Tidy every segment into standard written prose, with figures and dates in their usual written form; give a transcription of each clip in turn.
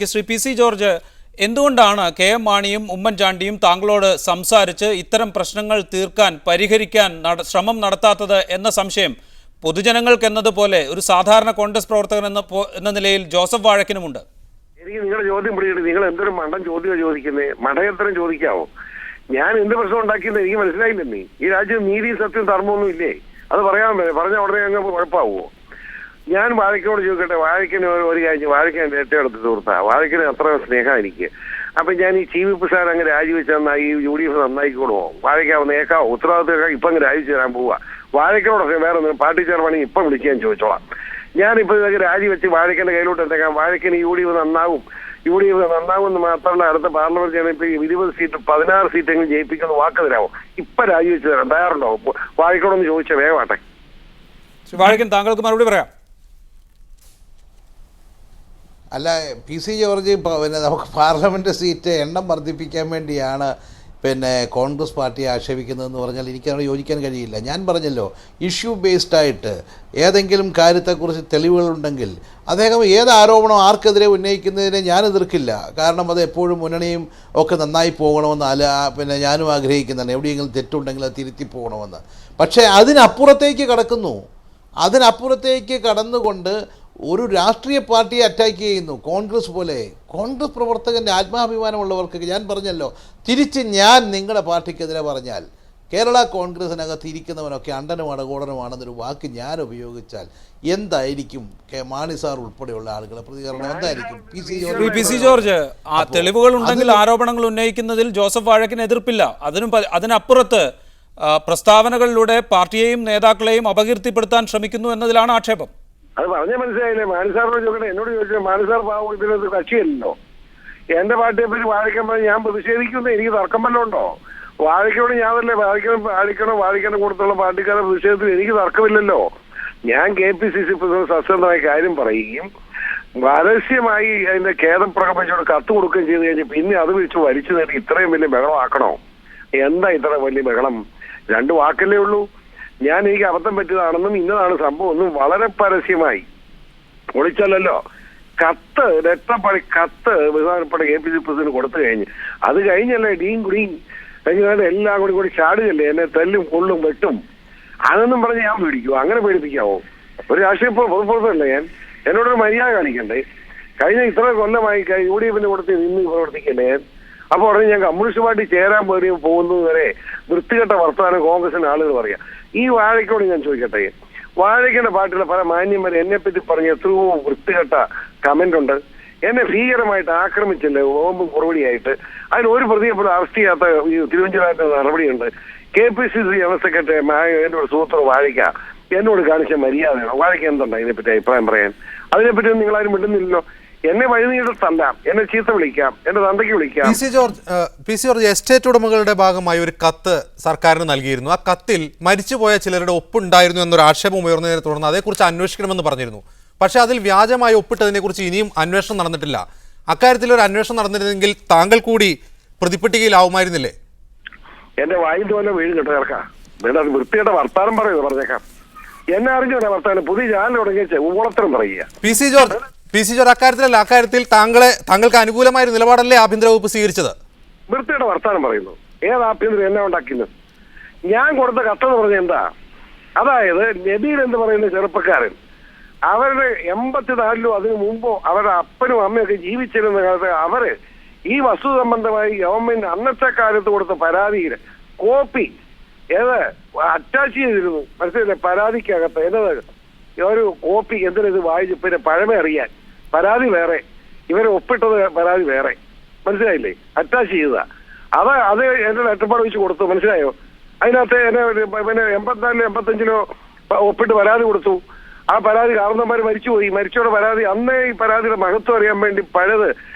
Shri P C George, എന്തുകൊണ്ടാണ് K M മാണിയും ഉമ്മൻചാണ്ടിയും താങ്കളോട് സംസാരിച്ച് ഇത്തരം പ്രശ്നങ്ങൾ തീർക്കാൻ പരിഹരിക്കാൻ ശ്രമം നടത്താത്തത് എന്ന സംശയം പൊതുജനങ്ങൾക്കെന്നതുപോലെ ഒരു സാധാരണ കോൺഗ്രസ് പ്രവർത്തകൻ എന്ന നിലയിൽ ജോസഫ് വാഴക്കിനുമുണ്ട്. എനിക്ക് നിങ്ങളുടെ ചോദ്യം പിടിയിട്ട് നിങ്ങൾ എന്തൊരു മണ്ടൻ ചോദ്യം ചോദിക്കുന്നേ? മടയത്തരം ചോദിക്കാവോ? ഞാൻ എന്ത് പ്രശ്നം ഉണ്ടാക്കിയെന്ന് എനിക്ക് മനസ്സിലായില്ലെന്നേ. ഈ രാജ്യം നീതി സത്യം ധർമ്മമൊന്നും ഇല്ലേ? അത് പറഞ്ഞ ഉടനെ അങ്ങ് കുഴപ്പമാവുമോ? ഞാൻ വാഴക്കോട് ചോദിക്കട്ടെ, വാഴക്കിന് ഒരു കാര്യം, വാഴക്കാൻ ഏറ്റവും അടുത്ത് സുഹൃത്താ, വാഴക്കിന് അത്ര സ്നേഹം എനിക്ക്. അപ്പൊ ഞാൻ ഈ ചീഫ് സാർ അങ്ങ് രാജിവെച്ചാൽ ഈ UDF നന്നായിക്കോളുമോ? വാഴക്കാവോ നേക്കാവോ ഉത്തരവാദിത്തം ഇപ്പൊ അങ്ങ് രാജിച്ചു തരാൻ പോവാ. വാഴക്കോടൊക്കെ വേറെ പാർട്ടി ചെയർമാണെങ്കിൽ ഇപ്പം വിളിക്കാൻ ചോദിച്ചോളാം. ഞാനിപ്പോ ഇതൊക്കെ രാജിവെച്ച് വാഴക്കന്റെ കയ്യിലോട്ട് എത്തേക്കാം. വാഴക്കിന് UDF നന്നാവും. UDF നന്നാവുമെന്ന് മാത്രമല്ല, അടുത്ത പാർലമെന്റ് ഞാനിപ്പോ 20 സീറ്റ് 16 സീറ്റെങ്കിലും ജയിപ്പിക്കുന്ന വാക്ക് തരാമോ? ഇപ്പൊ രാജിവെച്ച് തരാം. തയ്യാറുണ്ടോ? വാഴക്കോടൊന്ന് ചോദിച്ചാൽ വേഗമാട്ടെ. വാഴക്കൻ, താങ്കൾക്ക് മറുപടി പറയാം. അല്ല, പി സി ജോർജ് പിന്നെ നമുക്ക് പാർലമെൻറ്റ് സീറ്റ് എണ്ണം വർദ്ധിപ്പിക്കാൻ വേണ്ടിയാണ് കോൺഗ്രസ് പാർട്ടിയെ ആക്ഷേപിക്കുന്നതെന്ന് പറഞ്ഞാൽ എനിക്കതിനോട് യോജിക്കാൻ കഴിയില്ല. ഞാൻ പറഞ്ഞല്ലോ, ഇഷ്യൂ ബേസ്ഡായിട്ട് ഏതെങ്കിലും കാര്യത്തെക്കുറിച്ച് തെളിവുകളുണ്ടെങ്കിൽ അദ്ദേഹം ഏത് ആരോപണം ആർക്കെതിരെ ഉന്നയിക്കുന്നതിനെ ഞാൻ എതിർക്കില്ല. കാരണം അത് എപ്പോഴും മുന്നണിയും ഒക്കെ നന്നായി പോകണമെന്ന് ഞാനും ആഗ്രഹിക്കുന്നതാണ്. എവിടെയെങ്കിലും തെറ്റുണ്ടെങ്കിൽ അത് തിരുത്തി പോകണമെന്ന്. പക്ഷേ അതിനപ്പുറത്തേക്ക് കടന്നുകൊണ്ട് ഒരു രാഷ്ട്രീയ പാർട്ടിയെ അറ്റാക്ക് ചെയ്യുന്നു. കോൺഗ്രസ് പോലെ കോൺഗ്രസ് പ്രവർത്തകൻ്റെ ആത്മാഭിമാനമുള്ളവർക്ക് ഞാൻ പറഞ്ഞല്ലോ, തിരിച്ച് ഞാൻ നിങ്ങളുടെ പാർട്ടിക്കെതിരെ പറഞ്ഞാൽ കേരള കോൺഗ്രസിനകത്ത് ഇരിക്കുന്നവനൊക്കെ അണ്ടനുമാണ് ഗോഡനുമാണെന്നൊരു വാക്ക് ഞാൻ ഉപയോഗിച്ചാൽ എന്തായിരിക്കും മാണി സാർ ഉൾപ്പെടെയുള്ള ആളുകളെ പ്രതികരണം? എന്തായിരിക്കും? പി സി ജോർജ്, ആ തെളിവുകൾ ഉണ്ടെങ്കിൽ ആരോപണങ്ങൾ ഉന്നയിക്കുന്നതിൽ ജോസഫ് വാഴക്കിന് എതിർപ്പില്ല. അതിനപ്പുറത്ത് പ്രസ്താവനകളിലൂടെ പാർട്ടിയെയും നേതാക്കളെയും അപകീർത്തിപ്പെടുത്താൻ ശ്രമിക്കുന്നു എന്നതിലാണ് ആക്ഷേപം. അത് പറഞ്ഞാൽ മനസ്സിലായില്ലേ? മാനിസാറിനോട് ചോദിക്കട്ടെ. എന്നോട് ചോദിച്ചാൽ മാനിസാർ പാവം ഇതിനകത്ത് കക്ഷിയല്ലോ. എന്റെ പാർട്ടിയെ പറ്റി വാഴക്കാൻ പറഞ്ഞ് ഞാൻ പ്രതിഷേധിക്കുന്ന എനിക്ക് തർക്കം വല്ലതും ഉണ്ടോ? വാഴക്കോട് ഞാനല്ലേ വാഴിക്കണം കൊടുത്തുള്ള പാർട്ടിക്കാരുടെ പ്രതിഷേധത്തിൽ എനിക്ക് തർക്കമില്ലല്ലോ. ഞാൻ KPCC പ്രസിഡന്റ് സത്യസന്ധമായ കാര്യം പറയുകയും പരസ്യമായി അതിന്റെ ഖേദം പ്രകടിപ്പിച്ചോട് കത്ത് കൊടുക്കുകയും ചെയ്ത് കഴിഞ്ഞ് പിന്നെ അത് വിളിച്ച് വലിച്ചു നേടി ഇത്രയും വലിയ ബഹളം ആക്കണോ? എന്താ ഇത്ര വലിയ ബഹളം? 2 വാക്കല്ലേ ഉള്ളൂ. എനിക്ക് അബദ്ധം പറ്റിയതാണെന്നും ഇന്നതാണ് സംഭവം ഒന്നും വളരെ പരസ്യമായി ഒളിച്ചല്ലോ. കത്ത് ബഹുമാനപ്പെട്ട KPCC പ്രസിഡന്റ് കൊടുത്തു കഴിഞ്ഞ് അത് കഴിഞ്ഞല്ലേ ഡീൻ കഴിഞ്ഞ എല്ലാം കൂടി ചാടുകയല്ലേ, എന്നെ തല്ലും കൊള്ളും വെട്ടും അതൊന്നും പറഞ്ഞ് ഞാൻ പേടിക്കുമോ? അങ്ങനെ പേടിപ്പിക്കാവോ? ഒരു രാഷ്ട്രീയ പൊതുപ്രവർത്തകല്ലേ ഞാൻ? എന്നോടൊരു മര്യാദ കാണിക്കണ്ടേ? കഴിഞ്ഞ ഇത്ര കൊല്ലമായി UDF കൊടുത്ത് നിന്ന് പ്രവർത്തിക്കല്ലേ ഞാൻ? അപ്പൊ ഉടനെ ഞാൻ കമ്മ്യൂണിസ്റ്റ് പാർട്ടി ചേരാൻ പോകുന്നത് വരെ വൃത്തികെട്ട വർത്തമാനം കോൺഗ്രസിന്റെ ആളുകൾ പറയാം. ഈ വാഴക്കോട് ഞാൻ ചോദിക്കട്ടെ, വാഴക്കന്റെ പാർട്ടിയിലെ പല മാന്യന്മാരെ എന്നെ പറ്റി പറഞ്ഞ എത്രയോ വൃത്തികെട്ട കമന്റ് ഉണ്ട്. എന്നെ ഭീകരമായിട്ട് ആക്രമിച്ചില്ലേ ബോംബും പുറപടിയായിട്ട്. അതിന് ഒരു പ്രതിയെ പോലും അറസ്റ്റ് ചെയ്യാത്ത തിരുവനന്തപുരത്തെ നടപടിയുണ്ട്. KPCC ജനറൽ സെക്രട്ടറി എന്നോട് സുഹൃത്ത് വാഴക്ക എന്നോട് കാണിച്ച മര്യാദയാണ്. വാഴക്ക എന്തുണ്ട് ഇതിനെപ്പറ്റി അഭിപ്രായം പറയാൻ? അതിനെപ്പറ്റി നിങ്ങളാരും മിണ്ടുന്നില്ലല്ലോ. എന്നെ വഴിനീട്ടത്തല്ലാം, എന്നെ ചീത്ത വിളിക്കാം, എന്റെ തന്തയ്ക്ക് വിളിക്കാം. പി സി ജോർജ് എസ്റ്റേറ്റ് ഉടമകളുടെ ഭാഗമായി ഒരു കത്ത് സർക്കാരിന് നൽകിയിരുന്നു. ആ കത്തിൽ മരിച്ചുപോയ ചിലരുടെ ഒപ്പുണ്ടായിരുന്നു എന്നൊരു ആക്ഷേപം ഉയർന്നതിനെ തുടർന്ന് അതേക്കുറിച്ച് അന്വേഷിക്കണമെന്ന് പറഞ്ഞിരുന്നു. പക്ഷേ അതിൽ വ്യാജമായി ഒപ്പിട്ടതിനെ കുറിച്ച് ഇനിയും അന്വേഷണം നടന്നിട്ടില്ല. അക്കാര്യത്തിൽ ഒരു അന്വേഷണം നടന്നിരുന്നെങ്കിൽ താങ്കൾ കൂടി പ്രതിപട്ടികയിലാവുമായിരുന്നില്ലേ? എന്റെ വായിൽ പോലെ വീഴും കേട്ടോ ചേർക്കാം. വേണ്ട വൃത്തിയുടെ വർത്താനം പറഞ്ഞേക്കാം. എന്നെ അറിഞ്ഞോ വർത്താനം? പുതിയ ചാനൽ തുടങ്ങിയ ഊളത്തരം പറയുക. പി സി ജോർജ് അക്കാര്യത്തിലല്ല, അക്കാര്യത്തിൽ താങ്കൾക്ക് അനുകൂലമായ നിലപാടല്ലേ ആഭ്യന്തര വകുപ്പ് സ്വീകരിച്ചത്? വൃത്തിയുടെ വർത്താനം പറയുന്നു. ഏത് ആഭ്യന്തരം എന്നെ ഉണ്ടാക്കുന്നത്? ഞാൻ കൊടുത്ത കത്തെന്ന് പറഞ്ഞ എന്താ? അതായത് നബീൽ എന്ന് പറയുന്ന ചെറുപ്പക്കാരൻ അവരുടെ 84 അതിനു മുമ്പോ അവരുടെ അപ്പനും അമ്മയൊക്കെ ജീവിച്ചിരുന്ന കാലത്ത് അവര് ഈ വസ്തു സംബന്ധമായി ഗവൺമെന്റ് അന്നത്തെ കാലത്ത് കൊടുത്ത പരാതിയിൽ കോപ്പി അറ്റാച്ച് ചെയ്തിരുന്നു. മനസ്സിലല്ലേ? പരാതിക്കകത്ത് എന്നത് ഒരു കോപ്പി എന്തിനത് വായിച്ചു പിന്നെ പഴമ അറിയാൻ. പരാതി വേറെ, ഇവരെ ഒപ്പിട്ടത് പരാതി വേറെ. മനസ്സിലായില്ലേ? അറ്റാച്ച് ചെയ്തതാ. അത് എന്റെ ലെറ്റർപാട് വെച്ച് കൊടുത്തു. മനസ്സിലായോ? അതിനകത്ത് എന്നെ 84 85 ഒപ്പിട്ട് പരാതി കൊടുത്തു. ആ പരാതി കാരണന്മാർ മരിച്ചുപോയി. മരിച്ചോടെ പരാതി അന്നേ ഈ പരാതിയുടെ മഹത്വം അറിയാൻ വേണ്ടി പഴയത്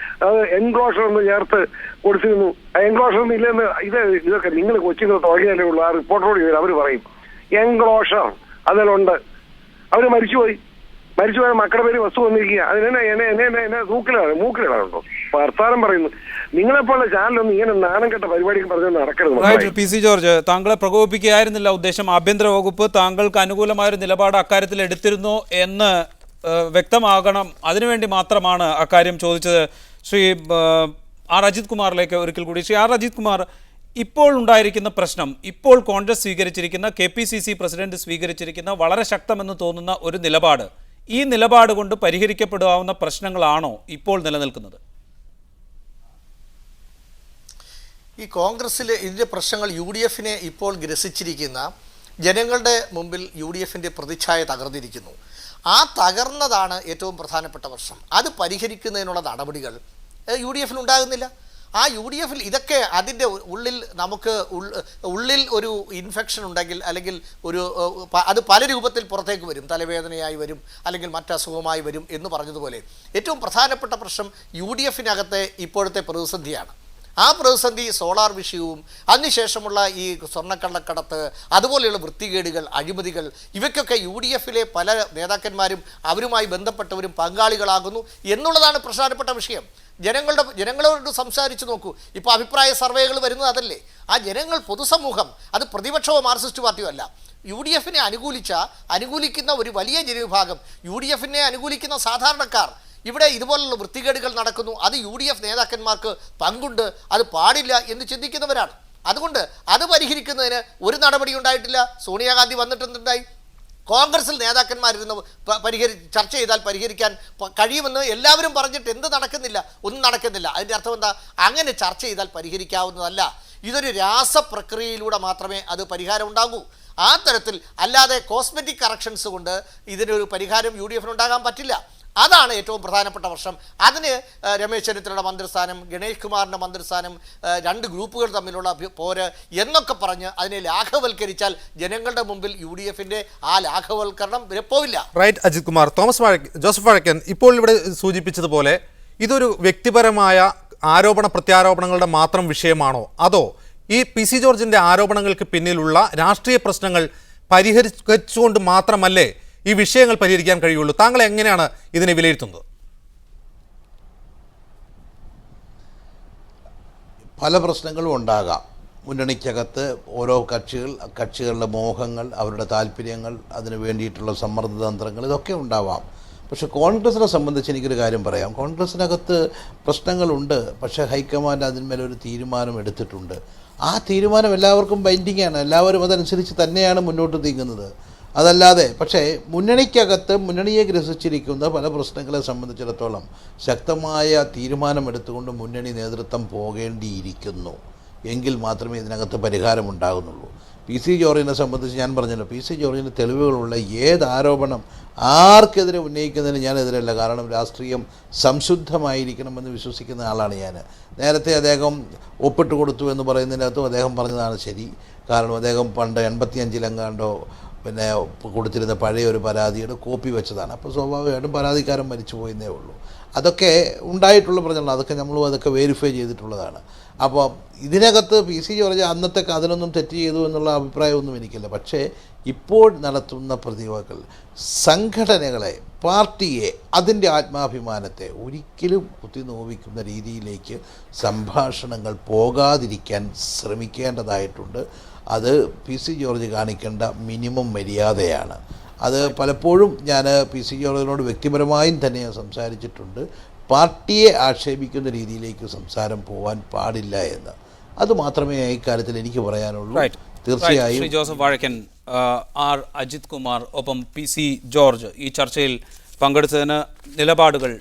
അത് എൻക്ലോഷർ എന്ന് ചേർത്ത് കൊടുത്തിരുന്നു. എൻക്ലോഷർ ഒന്നും ഇല്ലെന്ന് ഇതൊക്കെ നിങ്ങൾ കൊച്ചിങ്ങൾ തുടങ്ങിയാലേ ഉള്ളൂ. ആ റിപ്പോർട്ടോട് അവർ പറയും എൻക്ലോഷർ അതിലുണ്ട്. അവര് മരിച്ചുപോയി മക്കളുടെ പേര് വസ്തു വന്നിരിക്കുക. അതിനെ എന്നെ മൂക്കിലിടാറുണ്ടോ? വർത്താനം പറയുന്നു. നിങ്ങളെപ്പോലുള്ള ചാനലൊന്നും ഇങ്ങനെ നാണം കെട്ട പരിപാടിക്ക് പറഞ്ഞു നടക്കരുത്. പി സി ജോർജ്, താങ്കളെ പ്രകോപിപ്പിക്കുകയായിരുന്നില്ല ഉദ്ദേശം. ആഭ്യന്തര വകുപ്പ് താങ്കൾക്ക് അനുകൂലമായൊരു നിലപാട് അക്കാര്യത്തിൽ എടുത്തിരുന്നു എന്ന് വ്യക്തമാകണം. അതിനുവേണ്ടി മാത്രമാണ് അക്കാര്യം ചോദിച്ചത്. ശ്രീ ആർ അജിത് കുമാറിലേക്ക് ഒരിക്കൽ കൂടി. ശ്രീ ആർ അജിത് കുമാർ, ഇപ്പോൾ ഉണ്ടായിരിക്കുന്ന പ്രശ്നം, ഇപ്പോൾ കോൺഗ്രസ് സ്വീകരിച്ചിരിക്കുന്ന, KPCC പ്രസിഡന്റ് സ്വീകരിച്ചിരിക്കുന്ന വളരെ ശക്തമെന്ന് തോന്നുന്ന ഒരു നിലപാട്, ഈ നിലപാട് കൊണ്ട് പരിഹരിക്കപ്പെടാവുന്ന പ്രശ്നങ്ങളാണോ ഇപ്പോൾ നിലനിൽക്കുന്നത്? ഈ കോൺഗ്രസ്സിലെ ഇതിൻ്റെ പ്രശ്നങ്ങൾ UDF ഇപ്പോൾ ഗ്രസിച്ചിരിക്കുന്ന ജനങ്ങളുടെ മുമ്പിൽ UDF പ്രതിച്ഛായ തകർന്നിരിക്കുന്നു. ആ തകർന്നതാണ് ഏറ്റവും പ്രധാനപ്പെട്ട പ്രശ്നം. അത് പരിഹരിക്കുന്നതിനുള്ള നടപടികൾ UDF ഉണ്ടാകുന്നില്ല. ആ UDF ഇതൊക്കെ അതിൻ്റെ ഉള്ളിൽ നമുക്ക് ഉള്ളിൽ ഒരു ഇൻഫെക്ഷൻ ഉണ്ടെങ്കിൽ, അല്ലെങ്കിൽ അത് പല രൂപത്തിൽ പുറത്തേക്ക് വരും, തലവേദനയായി വരും, അല്ലെങ്കിൽ മറ്റസുഖമായി വരും എന്ന് പറഞ്ഞതുപോലെ ഏറ്റവും പ്രധാനപ്പെട്ട പ്രശ്നം UDF ഇപ്പോഴത്തെ പ്രതിസന്ധിയാണ്. ആ പ്രതിസന്ധി സോളാർ വിഷയവും അതിനുശേഷമുള്ള ഈ സ്വർണ്ണക്കള്ളക്കടത്ത്, അതുപോലെയുള്ള വൃത്തികേടുകൾ, അഴിമതികൾ, ഇവയ്ക്കൊക്കെ UDF പല നേതാക്കന്മാരും അവരുമായി ബന്ധപ്പെട്ടവരും പങ്കാളികളാകുന്നു എന്നുള്ളതാണ് പ്രധാനപ്പെട്ട വിഷയം. ജനങ്ങളോട് സംസാരിച്ച് നോക്കൂ. ഇപ്പോൾ അഭിപ്രായ സർവേകൾ വരുന്നത് അതല്ലേ. ആ ജനങ്ങൾ, പൊതുസമൂഹം, അത് പ്രതിപക്ഷമോ മാർക്സിസ്റ്റ് പാർട്ടിയോ അല്ല, UDF അനുകൂലിക്കുന്ന ഒരു വലിയ ജനവിഭാഗം, UDF അനുകൂലിക്കുന്ന സാധാരണക്കാർ, ഇവിടെ ഇതുപോലുള്ള വൃത്തികേടുകൾ നടക്കുന്നു, അത് UDF നേതാക്കന്മാർക്ക് പങ്കുണ്ട്, അത് പാടില്ല എന്ന് ചിന്തിക്കുന്നവരാണ്. അതുകൊണ്ട് അത് പരിഹരിക്കുന്നതിന് ഒരു നടപടി ഉണ്ടായിട്ടില്ല. സോണിയാഗാന്ധി വന്നിട്ടുണ്ടായി, കോൺഗ്രസിൽ നേതാക്കന്മാരിരുന്ന് ചർച്ച ചെയ്താൽ പരിഹരിക്കാൻ കഴിയുമെന്ന് എല്ലാവരും പറഞ്ഞിട്ട് എന്ത് നടക്കുന്നില്ല? ഒന്നും നടക്കുന്നില്ല. അതിൻ്റെ അർത്ഥം എന്താ? അങ്ങനെ ചർച്ച ചെയ്താൽ പരിഹരിക്കാവുന്നതല്ല. ഇതൊരു രാസപ്രക്രിയയിലൂടെ മാത്രമേ അത് പരിഹാരം ഉണ്ടാകൂ. ആ തരത്തിൽ അല്ലാതെ കോസ്മെറ്റിക് കറക്ഷൻസ് കൊണ്ട് ഇതിനൊരു പരിഹാരം UDF ഉണ്ടാകാൻ പറ്റില്ല. അതാണ് ഏറ്റവും പ്രധാനപ്പെട്ട പ്രശ്നം. അതിന് രമേശ് ചെന്നിത്തലയുടെ മന്ത്രിസ്ഥാനം, ഗണേഷ് കുമാറിൻ്റെ മന്ത്രിസ്ഥാനം, രണ്ട് ഗ്രൂപ്പുകൾ തമ്മിലുള്ള പോര് എന്നൊക്കെ പറഞ്ഞ് അതിനെ ലാഘവൽക്കരിച്ചാൽ ജനങ്ങളുടെ മുമ്പിൽ UDF ആ ലാഘവൽക്കരണം പോവില്ല. റൈറ്റ് അജിത് കുമാർ. ജോസഫ് വഴക്കൻ ഇപ്പോൾ ഇവിടെ സൂചിപ്പിച്ചതുപോലെ ഇതൊരു വ്യക്തിപരമായ ആരോപണ പ്രത്യാരോപണങ്ങളുടെ മാത്രം വിഷയമാണോ, അതോ ഈ PC ജോർജിൻ്റെ ആരോപണങ്ങൾക്ക് പിന്നിലുള്ള രാഷ്ട്രീയ പ്രശ്നങ്ങൾ പരിഹരിച്ചുകൊണ്ട് മാത്രമല്ലേ ഈ വിഷയങ്ങൾ പരിഹരിക്കാൻ കഴിയുള്ളൂ? താങ്കൾ എങ്ങനെയാണ് ഇതിനെ വിലയിരുത്തുന്നത്? പല പ്രശ്നങ്ങളും ഉണ്ടാകാം. മുന്നണിക്കകത്ത് ഓരോ കക്ഷികളുടെ മോഹങ്ങൾ, അവരുടെ താല്പര്യങ്ങൾ, അതിനു വേണ്ടിയിട്ടുള്ള സമ്മർദ്ദതന്ത്രങ്ങൾ, ഇതൊക്കെ ഉണ്ടാവാം. പക്ഷെ കോൺഗ്രസിനെ സംബന്ധിച്ച് എനിക്കൊരു കാര്യം പറയാം. കോൺഗ്രസിനകത്ത് പ്രശ്നങ്ങളുണ്ട്, പക്ഷേ ഹൈക്കമാൻഡ് അതിന്മേലൊരു തീരുമാനം എടുത്തിട്ടുണ്ട്. ആ തീരുമാനം എല്ലാവർക്കും ബൈൻഡിങ്ങാണ്. എല്ലാവരും അതനുസരിച്ച് തന്നെയാണ് മുന്നോട്ട് നീങ്ങുന്നത്. അതല്ലാതെ പക്ഷേ മുന്നണിയെ ഗ്രസിച്ചിരിക്കുന്ന പല പ്രശ്നങ്ങളെ സംബന്ധിച്ചിടത്തോളം ശക്തമായ തീരുമാനമെടുത്തുകൊണ്ട് മുന്നണി നേതൃത്വം പോകേണ്ടിയിരിക്കുന്നു. എങ്കിൽ മാത്രമേ ഇതിനകത്ത് പരിഹാരമുണ്ടാകുന്നുള്ളൂ. PC ജോർജിനെ സംബന്ധിച്ച് ഞാൻ പറഞ്ഞല്ലോ, PC ജോർജിന് തെളിവുകളുള്ള ഏത് ആരോപണം ആർക്കെതിരെ ഉന്നയിക്കുന്നതിന് ഞാൻ എതിരല്ല. കാരണം രാഷ്ട്രീയം സംശുദ്ധമായിരിക്കണമെന്ന് വിശ്വസിക്കുന്ന ആളാണ് ഞാൻ. നേരത്തെ അദ്ദേഹം ഒപ്പിട്ട് കൊടുത്തു എന്ന് പറയുന്നതിനകത്തും അദ്ദേഹം പറഞ്ഞതാണ് ശരി. കാരണം അദ്ദേഹം പണ്ട് 85-ലെങ്ങാണ്ടോ കൊടുത്തിരുന്ന പഴയ ഒരു പരാതിയുടെ കോപ്പി വെച്ചതാണ്. അപ്പോൾ സ്വാഭാവികമായിട്ടും പരാതിക്കാരൻ മരിച്ചു പോയെന്നേ ഉള്ളൂ. അതൊക്കെ ഉണ്ടായിട്ടുള്ള പ്രശ്നങ്ങൾ, അതൊക്കെ വെരിഫൈ ചെയ്തിട്ടുള്ളതാണ്. അപ്പോൾ ഇതിനകത്ത് PC ജോർജ് അന്നത്തെ അതിനൊന്നും തെറ്റ് ചെയ്തു എന്നുള്ള അഭിപ്രായമൊന്നും എനിക്കില്ല. പക്ഷേ ഇപ്പോൾ നടത്തുന്ന പ്രതിഭകൾ സംഘടനകളെ, പാർട്ടിയെ, അതിൻ്റെ ആത്മാഭിമാനത്തെ ഒരിക്കലും കുത്തിനോവിക്കുന്ന രീതിയിലേക്ക് സംഭാഷണങ്ങൾ പോകാതിരിക്കാൻ ശ്രമിക്കേണ്ടതായിട്ടുണ്ട്. അത് PC ജോർജ് കാണിക്കേണ്ട മിനിമം മര്യാദയാണ്. അത് പലപ്പോഴും ഞാൻ PC ജോർജിനോട് വ്യക്തിപരമായും തന്നെ സംസാരിച്ചിട്ടുണ്ട്. പാർട്ടിയെ ആക്ഷേപിക്കുന്ന രീതിയിലേക്ക് സംസാരം പോകാൻ പാടില്ല എന്ന്. അതുമാത്രമേ ഇക്കാര്യത്തിൽ എനിക്ക് പറയാനുള്ളൂ. തീർച്ചയായും ജോസഫ് വാഴക്കൻ, ആർ അജിത് കുമാർ, ഒപ്പം PC ജോർജ് ഈ ചർച്ചയിൽ പങ്കെടുത്തതിന് നിലപാടുകൾ